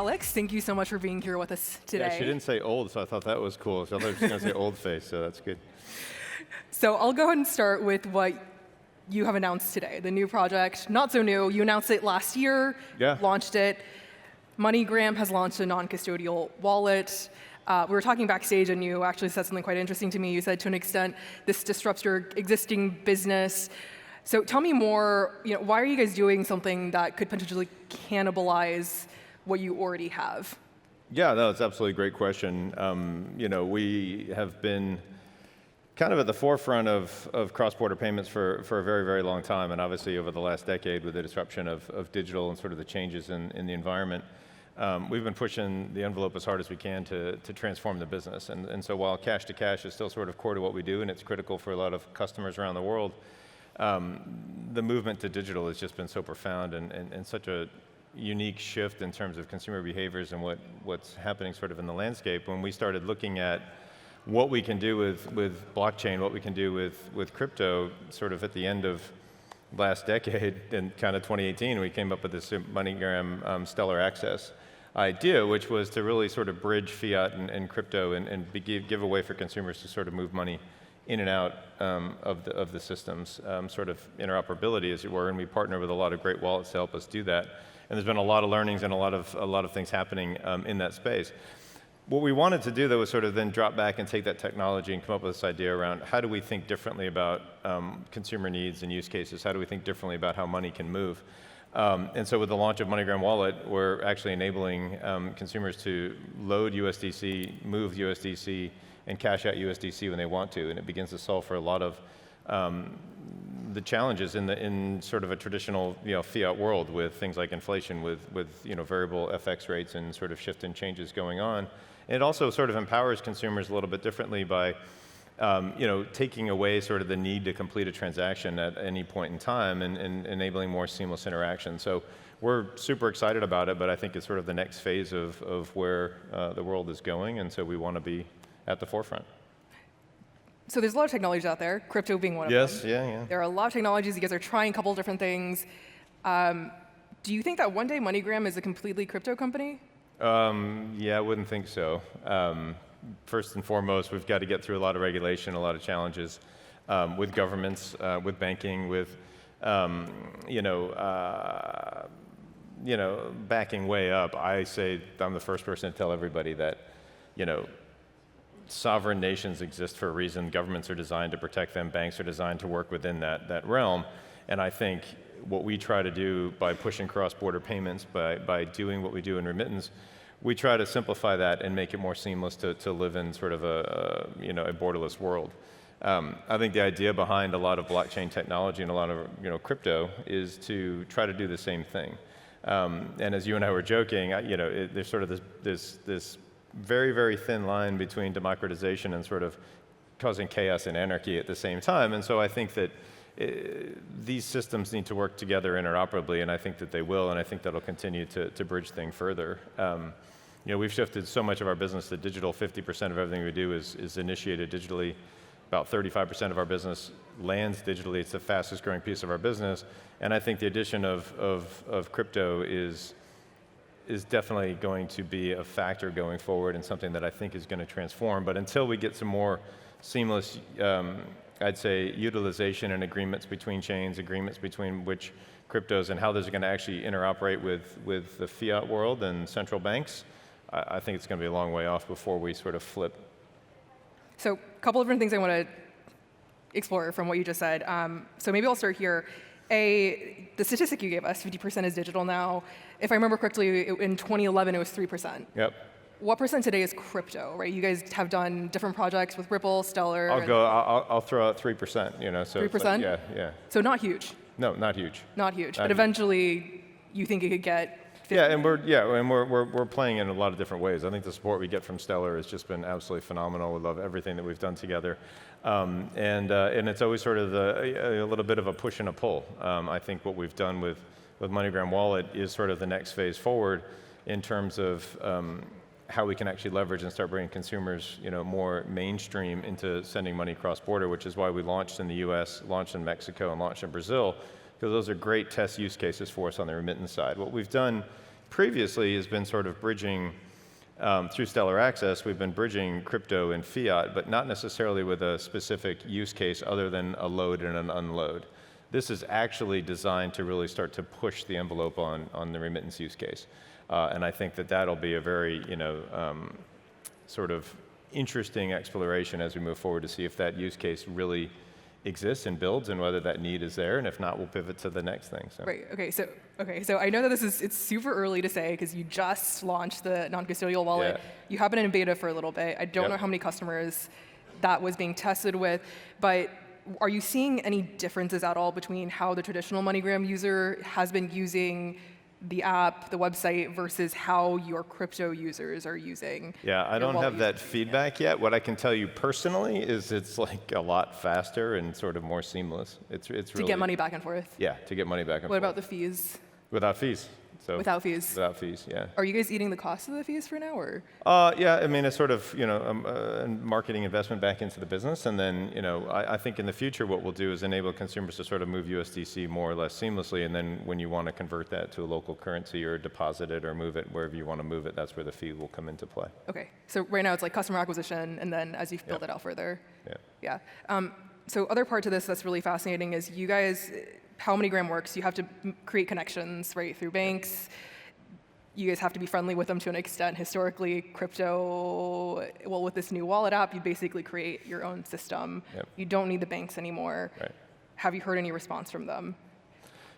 Alex, thank you so much for being here with us today. Yeah, she didn't say old, so I thought that was cool. So I thought she was going to say old face, so that's good. So I'll go ahead and start with what you have announced today, the new project. Not so new. You announced it last year, launched it. MoneyGram has launched a non-custodial wallet. We were talking backstage, and you actually said something quite interesting to me. You said, to an extent, this disrupts your existing business. So tell me more, why are you guys doing something that could potentially cannibalize what you already have? Yeah, no, it's absolutely a great question. We have been kind of at the forefront of cross-border payments for a very, very long time, and obviously over the last decade with the disruption of digital and sort of the changes in the environment, we've been pushing the envelope as hard as we can to transform the business. And so while cash to cash is still sort of core to what we do, and it's critical for a lot of customers around the world, the movement to digital has just been so profound and such a unique shift in terms of consumer behaviors and what's happening sort of in the landscape. When we started looking at what we can do with blockchain, what we can do with crypto, sort of at the end of last decade, in kind of 2018, we came up with this MoneyGram Stellar Access idea, which was to really sort of bridge fiat and crypto and give a way for consumers to sort of move money in and out of the systems, sort of interoperability, as it were. And we partner with a lot of great wallets to help us do that. And there's been a lot of learnings and a lot of things happening in that space. What we wanted to do, though, was sort of then drop back and take that technology and come up with this idea around how do we think differently about consumer needs and use cases? How do we think differently about how money can move? And so with the launch of MoneyGram Wallet, we're actually enabling consumers to load USDC, move USDC, and cash out USDC when they want to. And it begins to solve for a lot of the challenges in sort of a traditional fiat world with things like inflation, with variable FX rates and sort of shift and changes going on. And it also sort of empowers consumers a little bit differently by taking away sort of the need to complete a transaction at any point in time and enabling more seamless interaction. So we're super excited about it, but I think it's sort of the next phase of where the world is going, and so we want to be at the forefront. So there's a lot of technologies out there, crypto being one of them. Yes, yeah. There are a lot of technologies. You guys are trying a couple of different things. Do you think that one day MoneyGram is a completely crypto company? Yeah, I wouldn't think so. First and foremost, we've got to get through a lot of regulation, a lot of challenges with governments, with banking, with backing way up. I say I'm the first person to tell everybody that sovereign nations exist for a reason. Governments are designed to protect them. Banks are designed to work within that realm. And I think what we try to do by pushing cross-border payments, by doing what we do in Remittance, we try to simplify that and make it more seamless to live in sort of a borderless world. I think the idea behind a lot of blockchain technology and a lot of crypto is to try to do the same thing. And as you and I were joking, there's sort of this very, very thin line between democratization and sort of causing chaos and anarchy at the same time. And so I think that these systems need to work together interoperably, and I think that they will, and I think that'll continue to bridge things further. We've shifted so much of our business to digital. 50% of everything we do is initiated digitally. About 35% of our business lands digitally. It's the fastest growing piece of our business. And I think the addition of crypto is definitely going to be a factor going forward and something that I think is going to transform. But until we get some more seamless, I'd say, utilization and agreements between chains, agreements between which cryptos and how those are going to actually interoperate with the fiat world and central banks, I think it's going to be a long way off before we sort of flip. So a couple of different things I want to explore from what you just said. So maybe I'll start here. The statistic you gave us, 50% is digital now. If I remember correctly, in 2011, it was 3%. Yep. What percent today is crypto, right? You guys have done different projects with Ripple, Stellar. I'll throw out 3%, so 3%? Yeah. So not huge. No, not huge. Not huge, but eventually you think it could get 50. Yeah, and we're playing in a lot of different ways. I think the support we get from Stellar has just been absolutely phenomenal. We love everything that we've done together. And it's always sort of a little bit of a push and a pull. I think what we've done with MoneyGram Wallet is sort of the next phase forward in terms of how we can actually leverage and start bringing consumers, more mainstream into sending money cross-border, which is why we launched in the US, launched in Mexico, and launched in Brazil, because those are great test use cases for us on the remittance side. What we've done previously has been sort of bridging, through Stellar Access, we've been bridging crypto and fiat, but not necessarily with a specific use case other than a load and an unload. This is actually designed to really start to push the envelope on the remittance use case. And I think that that'll be a very, sort of interesting exploration as we move forward to see if that use case really exists and builds and whether that need is there, and if not, we'll pivot to the next thing. So. Right. Okay. So I know that it's super early to say because you just launched the non-custodial wallet. Yeah. You have been in beta for a little bit. I don't know how many customers that was being tested with, but are you seeing any differences at all between how the traditional MoneyGram user has been using the app, the website, versus how your crypto users are using? Yeah, I don't have that feedback yet. What I can tell you personally is it's like a lot faster and sort of more seamless. It's really to get money back and forth. Yeah, to get money back and forth. What about the fees? Without fees. So without fees. Without fees, yeah. Are you guys eating the cost of the fees for now, or? Yeah, I mean, it's sort of, a marketing investment back into the business. And then, I think in the future what we'll do is enable consumers to sort of move USDC more or less seamlessly. And then when you want to convert that to a local currency or deposit it or move it wherever you want to move it, that's where the fee will come into play. Okay, so right now it's like customer acquisition, and then as you build it out further. Yeah. So other part to this that's really fascinating is you guys, how MoneyGram works, you have to create connections, right, through banks. You guys have to be friendly with them to an extent. Historically, crypto, well, with this new wallet app, you basically create your own system. You don't need the banks anymore. Right. Have you heard any response from them?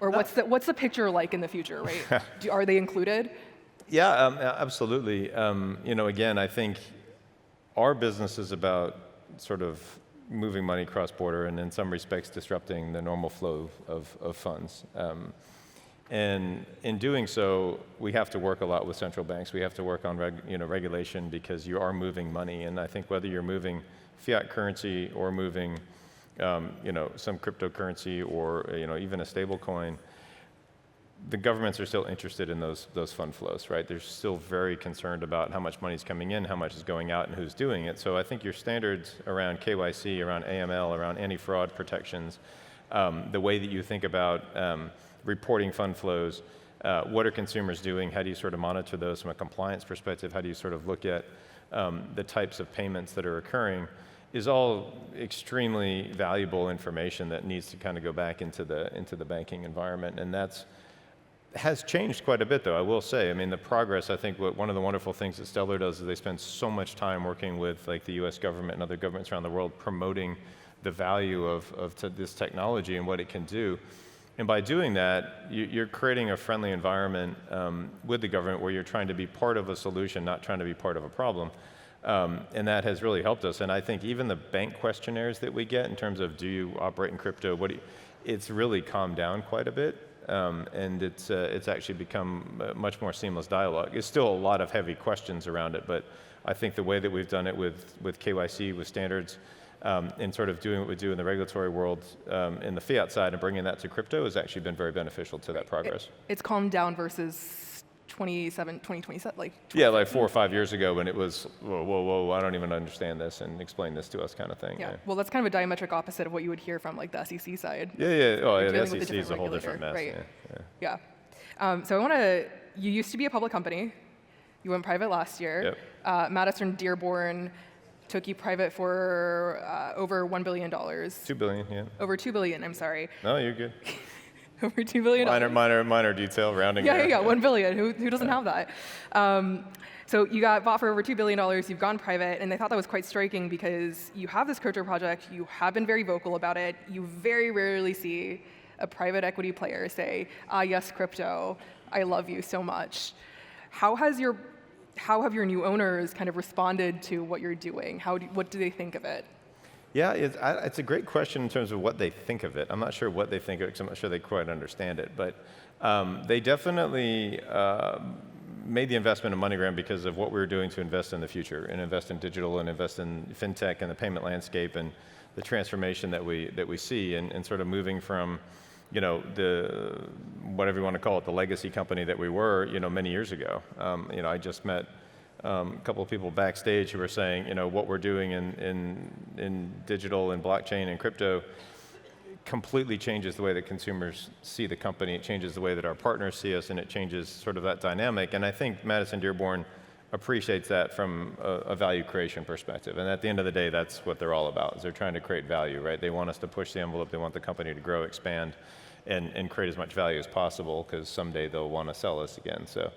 Or what's the picture like in the future, right? Are they included? Yeah, absolutely. Again, I think our business is about sort of moving money cross-border and in some respects disrupting the normal flow of funds. And in doing so, we have to work a lot with central banks. We have to work on regulation because you are moving money. And I think whether you're moving fiat currency or moving some cryptocurrency or even a stable coin, the governments are still interested in those fund flows, right? They're still very concerned about how much money is coming in, how much is going out, and who's doing it. So I think your standards around KYC, around AML, around anti-fraud protections, the way that you think about reporting fund flows, what are consumers doing, how do you sort of monitor those from a compliance perspective, how do you sort of look at the types of payments that are occurring, is all extremely valuable information that needs to kind of go back into the banking environment. And has changed quite a bit, though, I will say. I mean, the progress, I think one of the wonderful things that Stellar does is they spend so much time working with like the US government and other governments around the world promoting the value of this technology and what it can do. And by doing that, you're creating a friendly environment with the government where you're trying to be part of a solution, not trying to be part of a problem. And that has really helped us. And I think even the bank questionnaires that we get in terms of do you operate in crypto, it's really calmed down quite a bit. And it's actually become a much more seamless dialogue. It's still a lot of heavy questions around it, but I think the way that we've done it with KYC, with standards, and sort of doing what we do in the regulatory world in the fiat side and bringing that to crypto has actually been very beneficial to that progress. It's calmed down versus 2027, like... Yeah, like 4 or 5 years ago when it was, whoa, I don't even understand this and explain this to us kind of thing. Yeah, well, that's kind of a diametric opposite of what you would hear from like the SEC side. Yeah. Oh, yeah, the SEC is a whole different mess. Right. Yeah. So you used to be a public company. You went private last year. Yep. Madison Dearborn took you private for over $1 billion. $2 billion, yeah. Over $2 billion, I'm sorry. No, you're good. Over $2 billion. Minor detail, rounding. Yeah, $1 billion. Who doesn't have that? So you got bought for over $2 billion. You've gone private, and I thought that was quite striking because you have this crypto project. You have been very vocal about it. You very rarely see a private equity player say, yes, crypto, I love you so much. How have your new owners kind of responded to what you're doing? What do they think of it? Yeah, it's a great question in terms of what they think of it. I'm not sure what they think of it because I'm not sure they quite understand it. But they definitely made the investment in MoneyGram because of what we were doing to invest in the future and invest in digital and invest in fintech and the payment landscape and the transformation that we see and sort of moving from the whatever you want to call it, the legacy company that we were many years ago. I just met a couple of people backstage who were saying, what we're doing in digital and blockchain and crypto completely changes the way that consumers see the company. It changes the way that our partners see us, and it changes sort of that dynamic. And I think Madison Dearborn appreciates that from a value creation perspective. And at the end of the day, that's what they're all about, is they're trying to create value, right? They want us to push the envelope. They want the company to grow, expand, and create as much value as possible, because someday they'll want to sell us again. So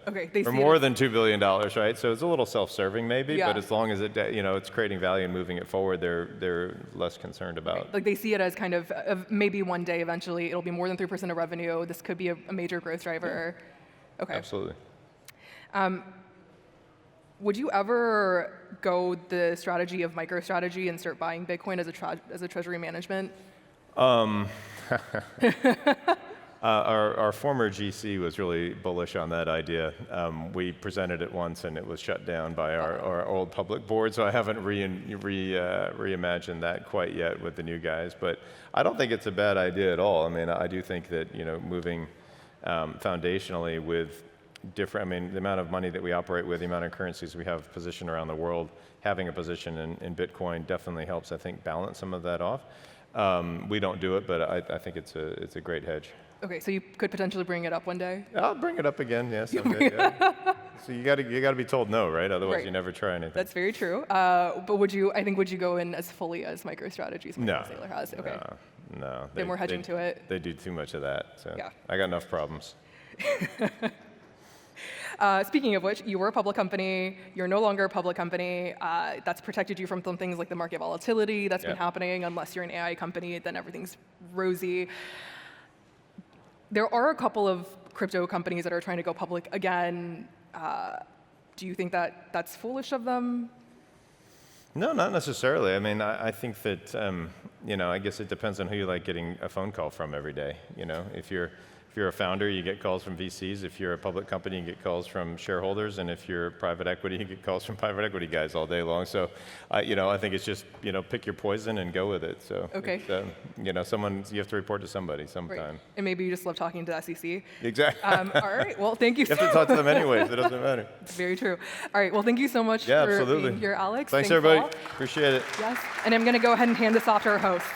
for more than $2 billion, right? So it's a little self-serving maybe, but as long as it's creating value and moving it forward, they're less concerned about. Right. Like they see it as kind of maybe one day eventually it'll be more than 3% of revenue. This could be a major growth driver. Yeah. Okay. Absolutely. Would you ever go the strategy of MicroStrategy and start buying Bitcoin as a treasury management? Our former GC was really bullish on that idea. We presented it once and it was shut down by our old public board, so I haven't reimagined that quite yet with the new guys. But I don't think it's a bad idea at all. I mean, I do think that moving foundationally with different, the amount of money that we operate with, the amount of currencies we have positioned around the world, having a position in Bitcoin definitely helps, I think, balance some of that off. We don't do it, but I think it's a great hedge. Okay, so you could potentially bring it up one day? I'll bring it up again, yes. Someday, yeah. So you got to be told no, right? Otherwise, you never try anything. That's very true. But would you go in as fully as MicroStrategy's Sailor has? Okay. No. They're more hedging to it. They do too much of that. So I got enough problems. Speaking of which, you were a public company. You're no longer a public company. That's protected you from some things like the market volatility that's been happening. Unless you're an AI company, then everything's rosy. There are a couple of crypto companies that are trying to go public again. Do you think that that's foolish of them? No, not necessarily. I mean, I think that, I guess it depends on who you like getting a phone call from every day. If you're a founder, you get calls from VCs. If you're a public company, you get calls from shareholders. And if you're private equity, you get calls from private equity guys all day long. So, I think it's just, pick your poison and go with it. So, okay. you have to report to somebody sometime. Right. And maybe you just love talking to the SEC. Exactly. All right. Well, thank you so much. You have to talk to them anyways. It doesn't matter. Very true. All right. Well, thank you so much for being here, Alex. Thanks everybody. Appreciate it. Yes. And I'm going to go ahead and hand this off to our hosts.